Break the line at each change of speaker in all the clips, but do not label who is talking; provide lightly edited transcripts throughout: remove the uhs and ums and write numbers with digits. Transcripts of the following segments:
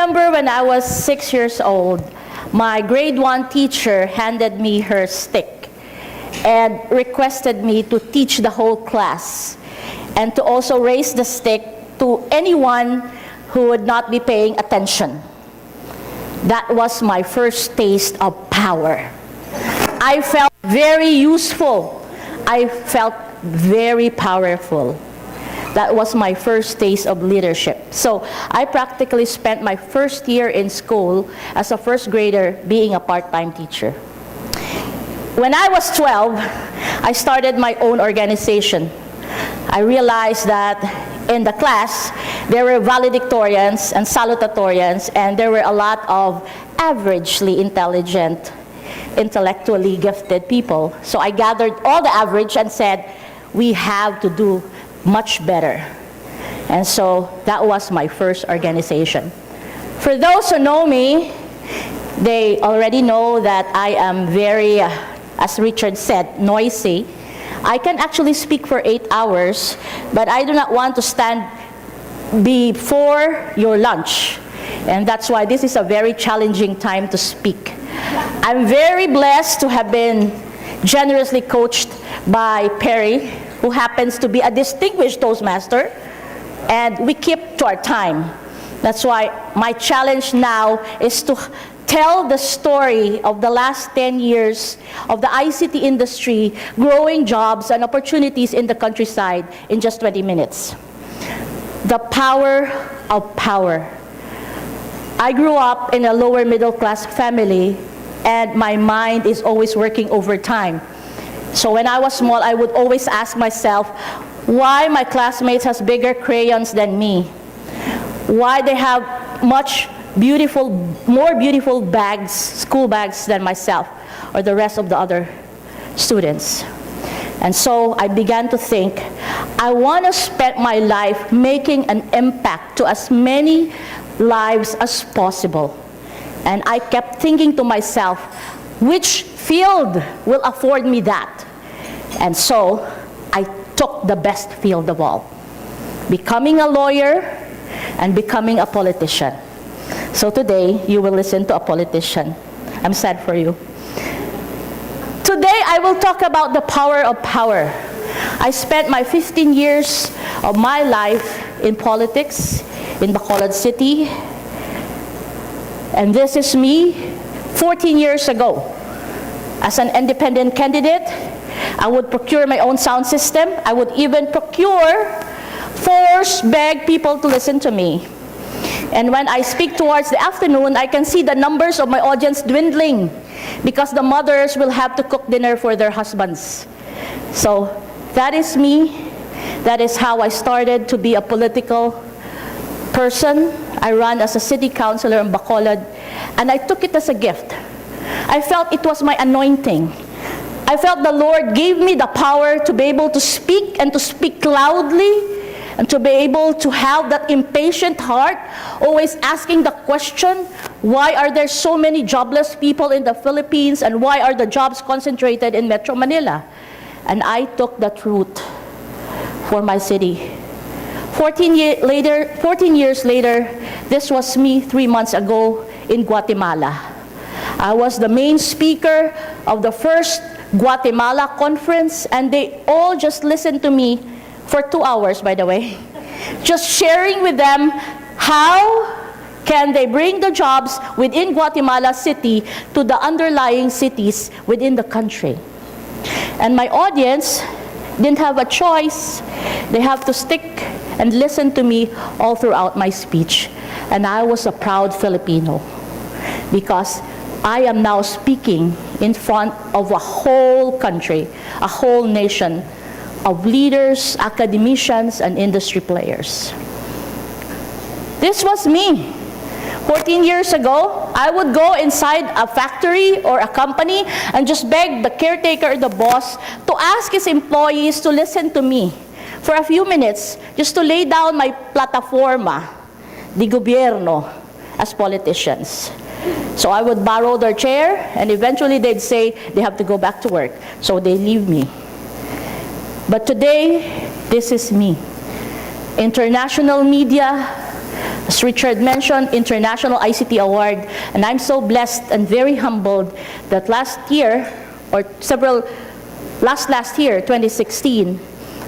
remember when I was 6 years old, my grade 1 teacher handed me her stick and requested me to teach the whole class and to also raise the stick to anyone who would not be paying attention. That was my first taste of power. I felt very useful. I felt very powerful. That was my first taste of leadership. So I practically spent my first year in school as a first grader being a part-time teacher. When I was 12, I started my own organization. I realized that in the class, there were valedictorians and salutatorians, and there were a lot of averagely intelligent, intellectually gifted people. So I gathered all the average and said, we have to do much better. And so that was my first organization. For those who know me, they already know that I am very, as Richard said, noisy. I can actually speak for 8 hours, but I do not want to stand before your lunch. And that's why this is a very challenging time to speak. I'm very blessed to have been generously coached by Perry, who happens to be a distinguished Toastmaster, and we keep to our time. That's why my challenge now is to tell the story of the last 10 years of the ICT industry, growing jobs and opportunities in the countryside in just 20 minutes. The power of power. I grew up in a lower middle class family, and my mind is always working overtime. So when I was small, I would always ask myself, why my classmates has bigger crayons than me? Why they have more beautiful bags, school bags than myself or the rest of the other students. And so I began to think, I want to spend my life making an impact to as many lives as possible. And I kept thinking to myself, which field will afford me that? And so I took the best field of all, becoming a lawyer and becoming a politician. So today, you will listen to a politician. I'm sad for you. Today, I will talk about the power of power. I spent my 15 years of my life in politics in Bacolod City. And this is me 14 years ago. As an independent candidate, I would procure my own sound system. I would even beg people to listen to me. And when I speak towards the afternoon, I can see the numbers of my audience dwindling because the mothers will have to cook dinner for their husbands. So that is me. That is how I started to be a political person. I ran as a city councilor in Bacolod, and I took it as a gift. I felt it was my anointing. I felt the Lord gave me the power to be able to speak and to speak loudly, and to be able to have that impatient heart, always asking the question, why are there so many jobless people in the Philippines, and why are the jobs concentrated in Metro Manila? And I took that route for my city. 14 years later, this was me 3 months ago in Guatemala. I was the main speaker of the first Guatemala conference, and they all just listened to me for 2 hours, by the way, just sharing with them how can they bring the jobs within Guatemala City to the underlying cities within the country. And my audience didn't have a choice. They have to stick and listen to me all throughout my speech. And I was a proud Filipino because I am now speaking in front of a whole country, a whole nation of leaders, academicians, and industry players. This was me. 14 years ago, I would go inside a factory or a company and just beg the caretaker or the boss to ask his employees to listen to me for a few minutes, just to lay down my plataforma de gobierno as politicians. So I would borrow their chair, and eventually they'd say they have to go back to work. So they leave me. But today, this is me. International media, As Richard mentioned, International ICT Award, and I'm so blessed and very humbled that last year, last year, 2016,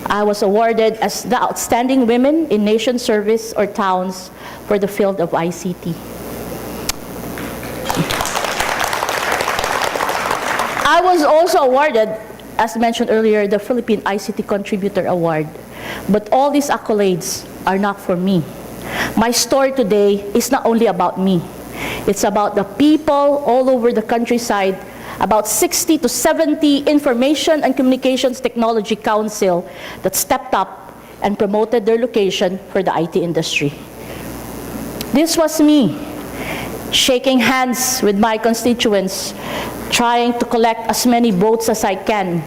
I was awarded as the Outstanding Women in Nation Service or Towns for the field of ICT. I was also awarded, as mentioned earlier, the Philippine ICT Contributor Award. But all these accolades are not for me. My story today is not only about me. It's about the people all over the countryside, about 60 to 70 Information and Communications Technology Council that stepped up and promoted their location for the IT industry. This was me, shaking hands with my constituents, trying to collect as many votes as I can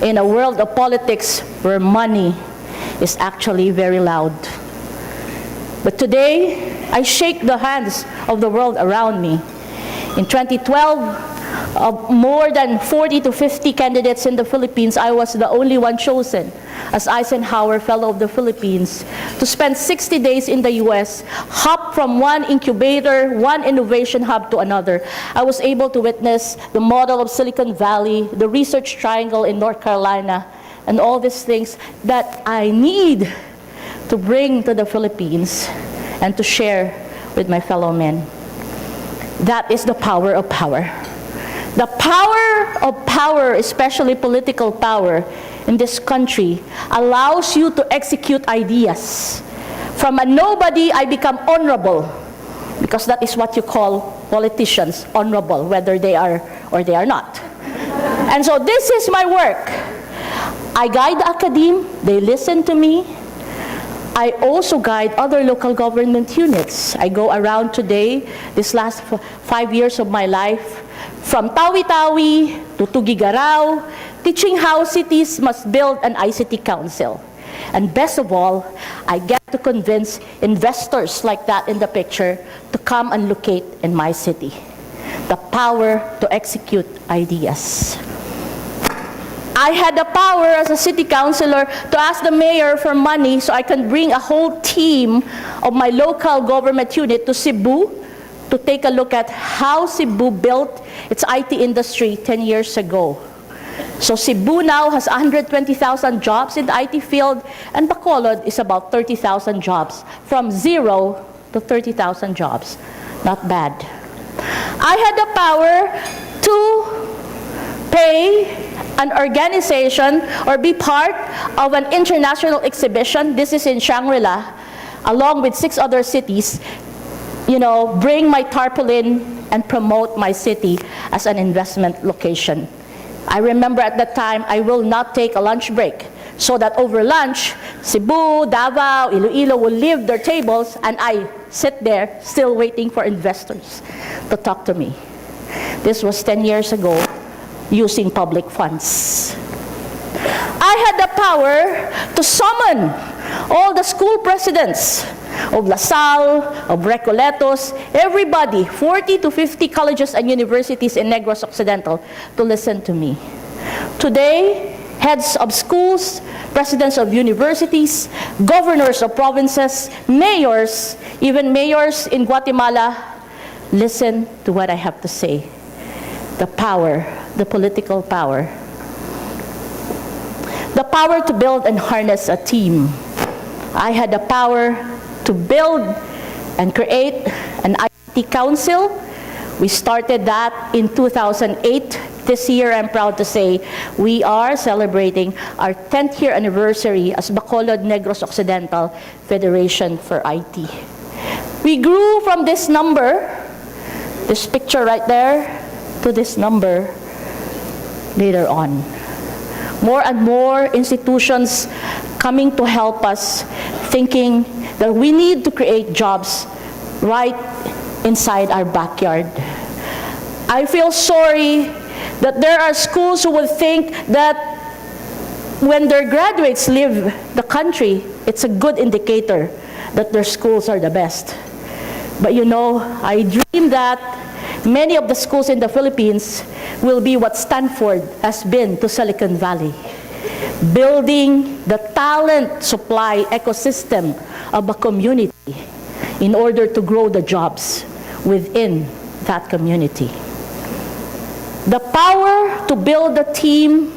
in a world of politics where money is actually very loud. But today, I shake the hands of the world around me. In 2012, of more than 40 to 50 candidates in the Philippines, I was the only one chosen as Eisenhower Fellow of the Philippines to spend 60 days in the US, hop from one incubator, one innovation hub to another. I was able to witness the model of Silicon Valley, the Research Triangle in North Carolina, and all these things that I need to bring to the Philippines and to share with my fellow men. That is the power of power. The power of power, especially political power in this country, allows you to execute ideas. From a nobody, I become honorable, because that is what you call politicians, honorable, whether they are or they are not. And so this is my work. I guide the academe, they listen to me. I also guide other local government units. I go around today, this last 5 years of my life, from Tawi-Tawi to Tugigaraw, teaching how cities must build an ICT council. And best of all, I get to convince investors like that in the picture to come and locate in my city. The power to execute ideas. I had the power as a city councilor to ask the mayor for money so I can bring a whole team of my local government unit to Cebu to take a look at how Cebu built its IT industry 10 years ago. So Cebu now has 120,000 jobs in the IT field, and Bacolod is about 30,000 jobs, from 0 to 30,000 jobs. Not bad. I had the power to pay an organization or be part of an international exhibition. This is in Shangri-La, along with 6 other cities. You know, bring my tarpaulin and promote my city as an investment location. I remember at that time, I will not take a lunch break, so that over lunch, Cebu, Davao, Iloilo will leave their tables, and I sit there still waiting for investors to talk to me. This was 10 years ago, using public funds. I had the power to summon all the school presidents of LaSalle, of Recoletos, everybody, 40 to 50 colleges and universities in Negros Occidental, to listen to me. Today, heads of schools, presidents of universities, governors of provinces, mayors, even mayors in Guatemala, listen to what I have to say. The power, the political power. The power to build and harness a team. I had the power to build and create an ICT council. We started that in 2008. This year, I'm proud to say, we are celebrating our 10th year anniversary as Bacolod-Negros Occidental Federation for IT. We grew from this number, this picture right there, to this number later on. More and more institutions coming to help us, thinking that we need to create jobs right inside our backyard. I feel sorry that there are schools who will think that when their graduates leave the country, it's a good indicator that their schools are the best. But you know, I dream that many of the schools in the Philippines will be what Stanford has been to Silicon Valley, building the talent supply ecosystem of a community. in order to grow the jobs within that community. The power to build a team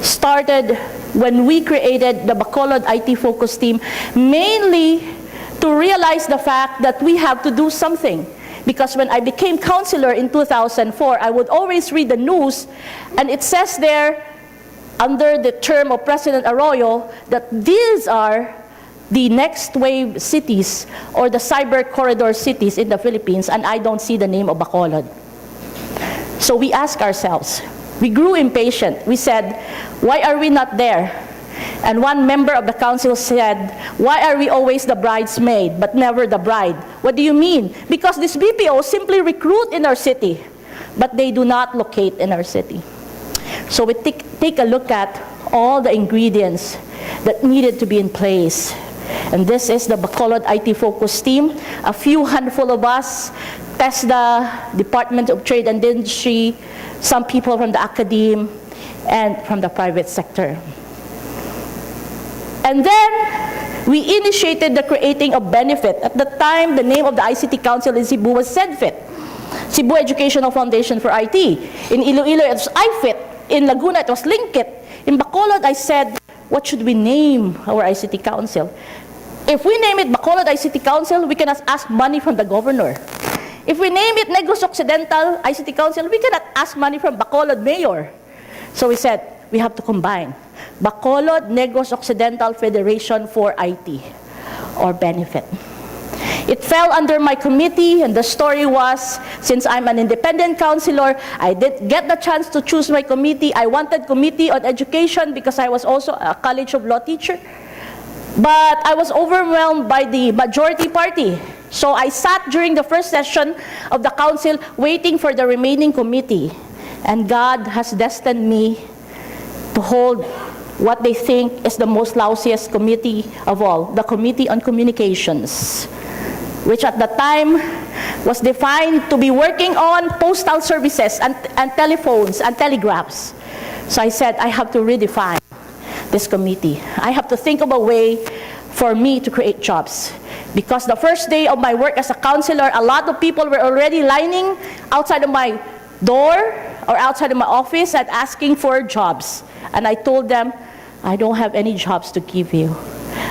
started when we created the Bacolod IT Focus Team, mainly to realize the fact that we have to do something. Because when I became councilor in 2004, I would always read the news, and it says there, under the term of President Arroyo, that these are the next wave cities or the cyber corridor cities in the Philippines, and I don't see the name of Bacolod. So we ask ourselves, we grew impatient. We said, why are we not there? And one member of the council said, why are we always the bridesmaid but never the bride? What do you mean? Because these BPOs simply recruit in our city, but they do not locate in our city. So we take a look at all the ingredients that needed to be in place. And this is the Bacolod IT Focus Team. A few handful of us, TESDA, Department of Trade and Industry, some people from the academe, and from the private sector. And then we initiated the creating of BNEFIT. At the time, the name of the ICT Council in Cebu was CEDFIT, Cebu Educational Foundation for IT. In Iloilo, it was IFIT. In Laguna, it was LINKIT. In Bacolod, I said, what should we name our ICT Council? If we name it Bacolod ICT Council, we cannot ask money from the governor. If we name it Negros Occidental ICT Council, we cannot ask money from Bacolod Mayor. So we said, we have to combine Bacolod-Negros Occidental Federation for IT, or BNEFIT. It fell under my committee, and the story was, since I'm an independent councilor, I did get the chance to choose my committee. I wanted Committee on Education because I was also a College of Law teacher. But I was overwhelmed by the majority party. So I sat during the first session of the council waiting for the remaining committee. And God has destined me to hold what they think is the most lousiest committee of all, the Committee on Communications, which at the time was defined to be working on postal services and telephones and telegraphs. So I said, I have to redefine this committee. I have to think of a way for me to create jobs. Because the first day of my work as a councilor, a lot of people were already lining outside of my door or outside of my office and asking for jobs. And I told them, I don't have any jobs to give you.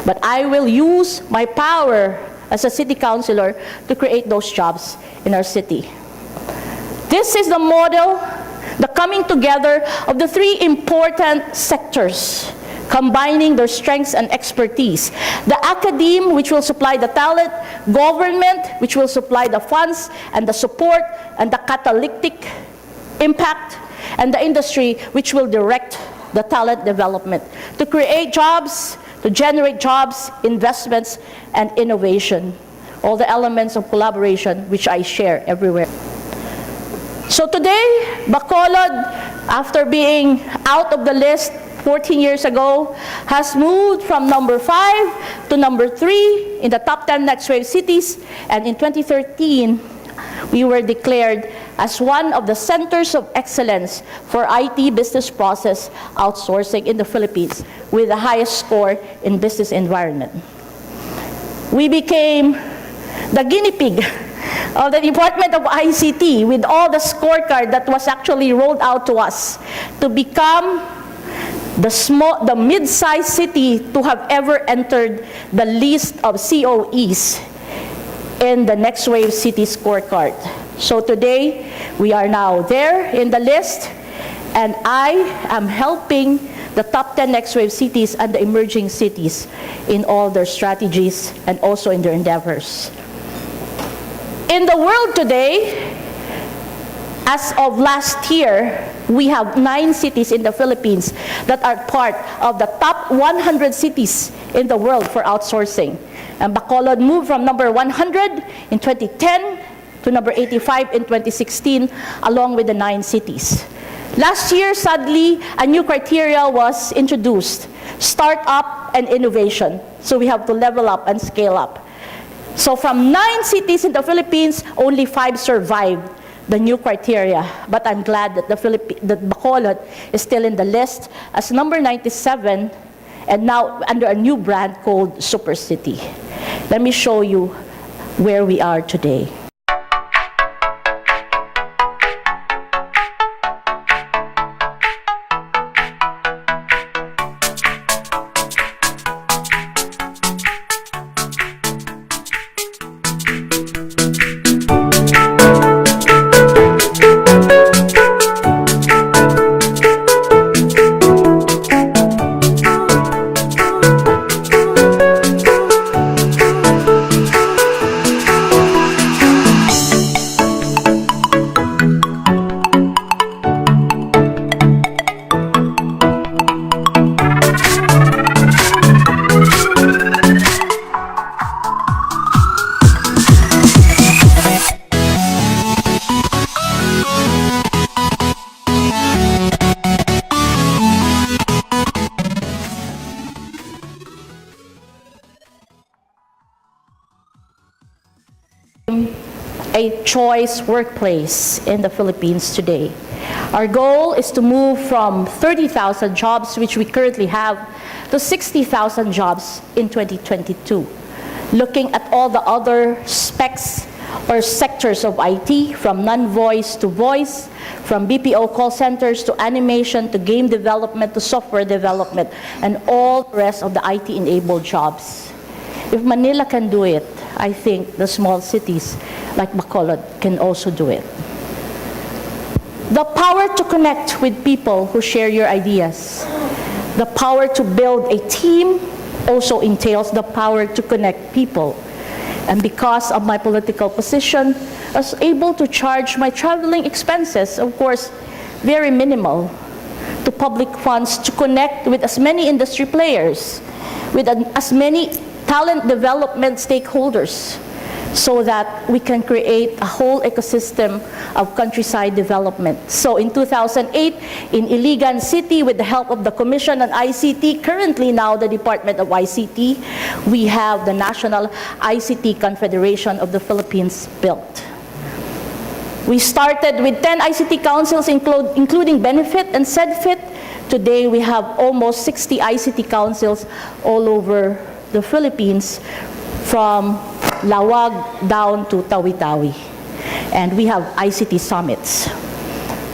But I will use my power as a city councilor to create those jobs in our city. This is the model, the coming together of the three important sectors, combining their strengths and expertise. The academe, which will supply the talent, government, which will supply the funds and the support and the catalytic impact, and the industry, which will direct the talent development to create jobs, to generate jobs, investments, and innovation. All the elements of collaboration which I share everywhere. So today, Bacolod, after being out of the list 14 years ago, has moved from number 5 to number 3 in the top 10 next wave cities, and in 2013, we were declared as one of the centers of excellence for IT business process outsourcing in the Philippines with the highest score in business environment. We became the guinea pig of the Department of ICT with all the scorecard that was actually rolled out to us to become the mid-sized city to have ever entered the list of COEs in the Next Wave City Scorecard. So today, we are now there in the list, and I am helping the top 10 Next Wave cities and the emerging cities in all their strategies and also in their endeavors. In the world today, as of last year, we have 9 cities in the Philippines that are part of the top 100 cities in the world for outsourcing. And Bacolod moved from number 100 in 2010 to number 85 in 2016, along with the 9 cities. Last year, sadly, a new criteria was introduced, startup and innovation. So we have to level up and scale up. So from 9 cities in the Philippines, only 5 survived the new criteria. But I'm glad that that Bacolod is still in the list as number 97, and now under a new brand called Super City. Let me show you where we are today. A choice workplace in the Philippines today. Our goal is to move from 30,000 jobs, which we currently have, to 60,000 jobs in 2022. Looking at all the other specs or sectors of IT, from non-voice to voice, from BPO call centers to animation to game development to software development, and all the rest of the IT-enabled jobs. If Manila can do it, I think the small cities like Bacolod can also do it. The power to connect with people who share your ideas. The power to build a team also entails the power to connect people. And because of my political position, I was able to charge my traveling expenses, of course, very minimal, to public funds to connect with as many industry players, with as many talent development stakeholders, so that we can create a whole ecosystem of countryside development. So in 2008, in Iligan City, with the help of the Commission on ICT, currently now the Department of ICT, we have the National ICT Confederation of the Philippines built. We started with 10 ICT councils, including BNEFIT and CEDFIT. Today, we have almost 60 ICT councils all over the Philippines, from Lawag down to Tawi-Tawi. And we have ICT summits.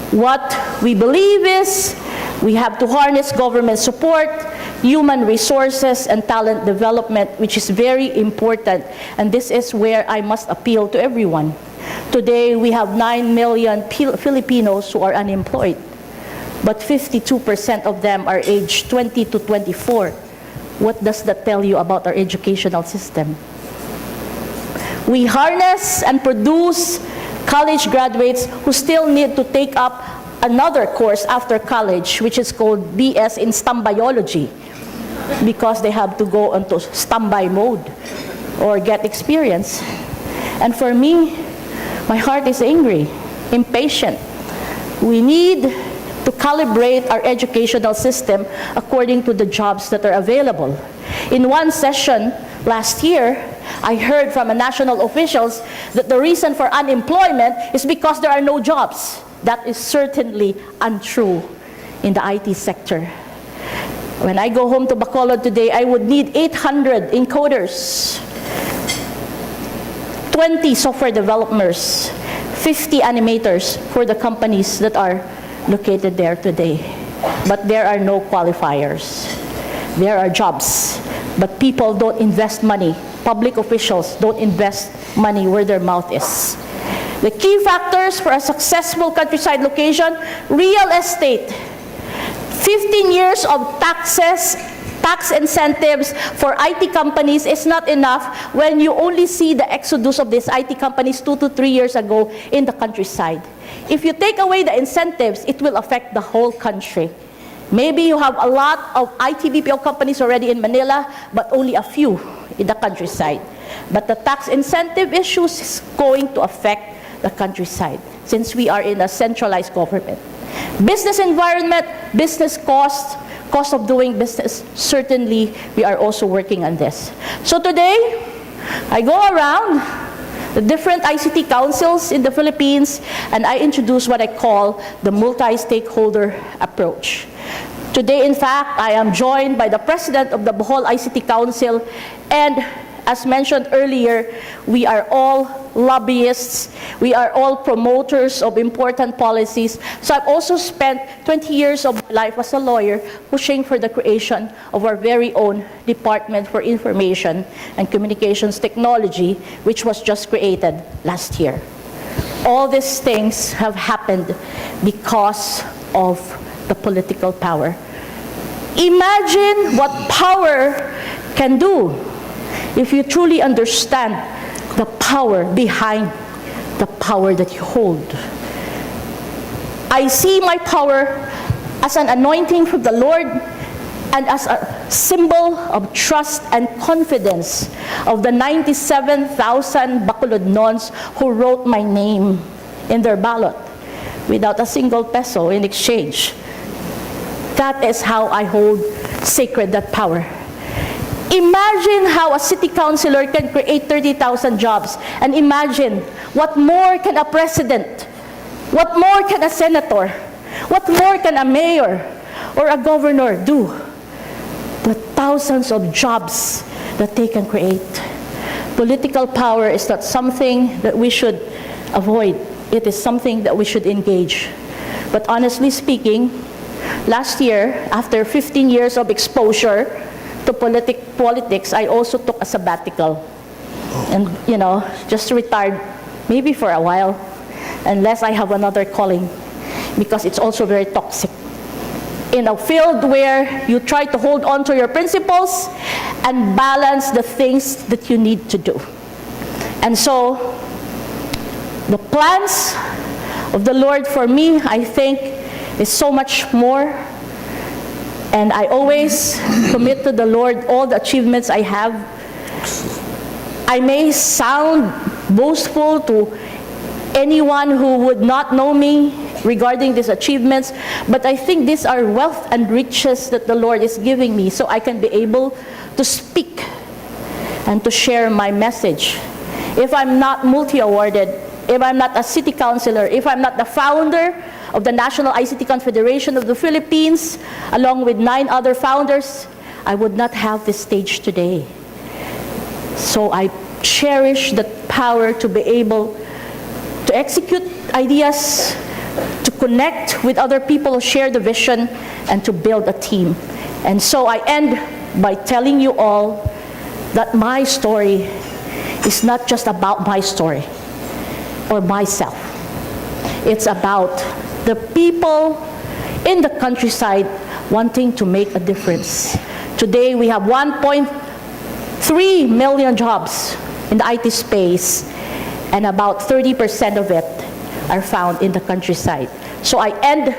What we believe is we have to harness government support, human resources, and talent development, which is very important. And this is where I must appeal to everyone. Today, we have 9 million Filipinos who are unemployed, but 52% of them are aged 20 to 24. What does that tell you about our educational system? We harness and produce college graduates who still need to take up another course after college, which is called BS in STEM biology, because they have to go into standby mode or get experience. And for me, my heart is angry, impatient. We need to calibrate our educational system according to the jobs that are available. In one session last year, I heard from national officials that the reason for unemployment is because there are no jobs. That is certainly untrue in the IT sector. When I go home to Bacolod today, I would need 800 encoders, 20 software developers, 50 animators for the companies that are located there today. But there are no qualifiers. There are jobs, but people don't invest money. Public officials don't invest money where their mouth is. The key factors for a successful countryside location: real estate. 15 years of taxes, tax incentives for IT companies is not enough when you only see the exodus of these IT companies 2 to 3 years ago in the countryside. If you take away the incentives, it will affect the whole country. Maybe you have a lot of IT BPO companies already in Manila, but only a few in the countryside. But the tax incentive issues is going to affect the countryside, since we are in a centralized government. Business environment, business cost of doing business, certainly we are also working on this. So today, I go around the different ICT councils in the Philippines, and I introduce what I call the multi-stakeholder approach. Today, in fact, I am joined by the president of the Bohol ICT Council and as mentioned earlier, we are all lobbyists. We are all promoters of important policies. So I've also spent 20 years of my life as a lawyer pushing for the creation of our very own Department for Information and Communications Technology, which was just created last year. All these things have happened because of the political power. Imagine what power can do if you truly understand the power behind the power that you hold. I see my power as an anointing from the Lord and as a symbol of trust and confidence of the 97,000 Bacolod-Nons who wrote my name in their ballot without a single peso in exchange. That is how I hold sacred that power. Imagine how a city councilor can create 30,000 jobs, and imagine what more can a president, what more can a senator, what more can a mayor or a governor do? The thousands of jobs that they can create. Political power is not something that we should avoid. It is something that we should engage. But honestly speaking, last year, after 15 years of exposure to politics, I also took a sabbatical. And, just retired, maybe for a while, unless I have another calling, because it's also very toxic. In a field where you try to hold on to your principles and balance the things that you need to do. And so, the plans of the Lord for me, I think, is so much more. And I always commit to the Lord all the achievements I have. I may sound boastful to anyone who would not know me regarding these achievements, but I think these are wealth and riches that the Lord is giving me so I can be able to speak and to share my message. If I'm not multi-awarded, if I'm not a city councilor, if I'm not the founder of the National ICT Confederation of the Philippines, along with 9 other founders, I would not have this stage today. So I cherish the power to be able to execute ideas, to connect with other people who share the vision, and to build a team. And so I end by telling you all that my story is not just about my story or myself. It's about the people in the countryside wanting to make a difference. Today we have 1.3 million jobs in the IT space, and about 30% of it are found in the countryside. So I end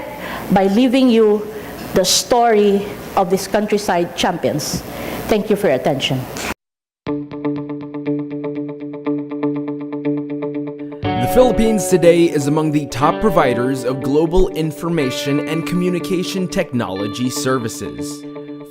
by leaving you the story of these countryside champions. Thank you for your attention.
The Philippines today is among the top providers of global information and communication technology services.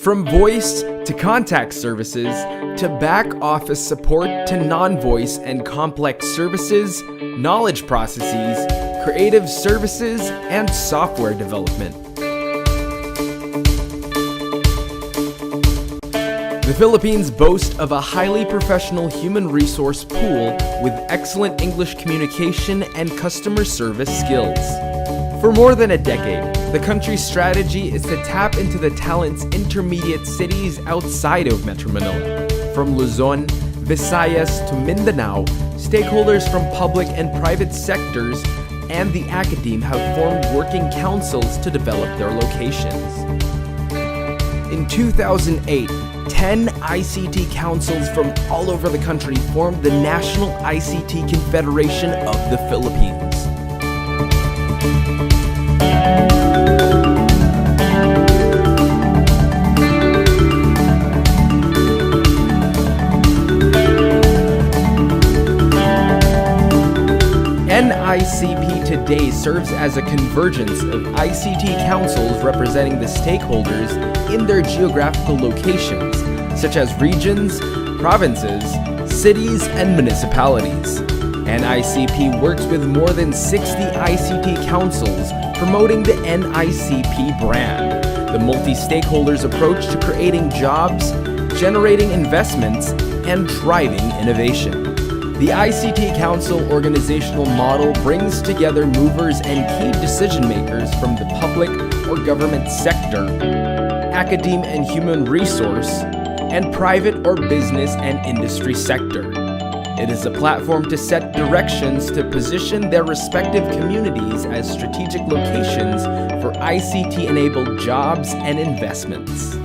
From voice to contact services, to back office support to non-voice and complex services, knowledge processes, creative services, and software development. The Philippines boast of a highly professional human resource pool with excellent English communication and customer service skills. For more than a decade, the country's strategy is to tap into the talents intermediate cities outside of Metro Manila. From Luzon, Visayas to Mindanao, stakeholders from public and private sectors and the academe have formed working councils to develop their locations. In 2008, 10 ICT councils from all over the country formed the National ICT Confederation of the Philippines. NICP today serves as a convergence of ICT councils representing the stakeholders in their geographical locations, such as regions, provinces, cities, and municipalities. NICP works with more than 60 ICT councils promoting the NICP brand, the multi-stakeholders approach to creating jobs, generating investments, and driving innovation. The ICT Council organizational model brings together movers and key decision makers from the public or government sector, academe and human resource, and private or business and industry sector. It is a platform to set directions to position their respective communities as strategic locations for ICT-enabled jobs and investments.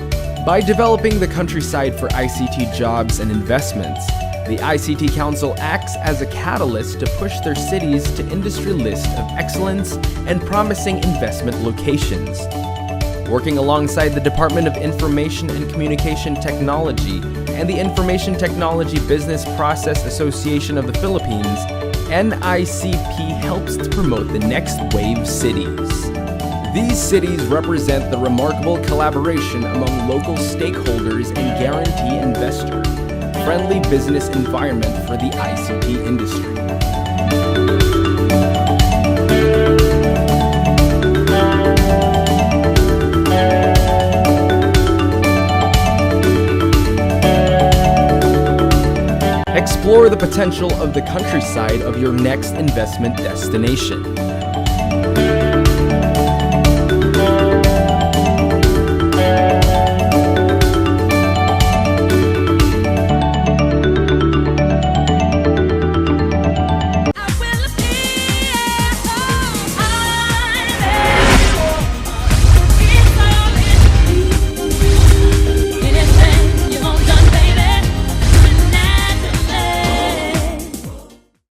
By developing the countryside for ICT jobs and investments, the ICT Council acts as a catalyst to push their cities to industry list of excellence and promising investment locations. Working alongside the Department of Information and Communication Technology and the Information Technology Business Process Association of the Philippines, NICP helps to promote the next wave cities. These cities represent the remarkable collaboration among local stakeholders and guarantee investor-friendly business environment for the ICT industry. Explore the potential of the countryside of your next investment destination.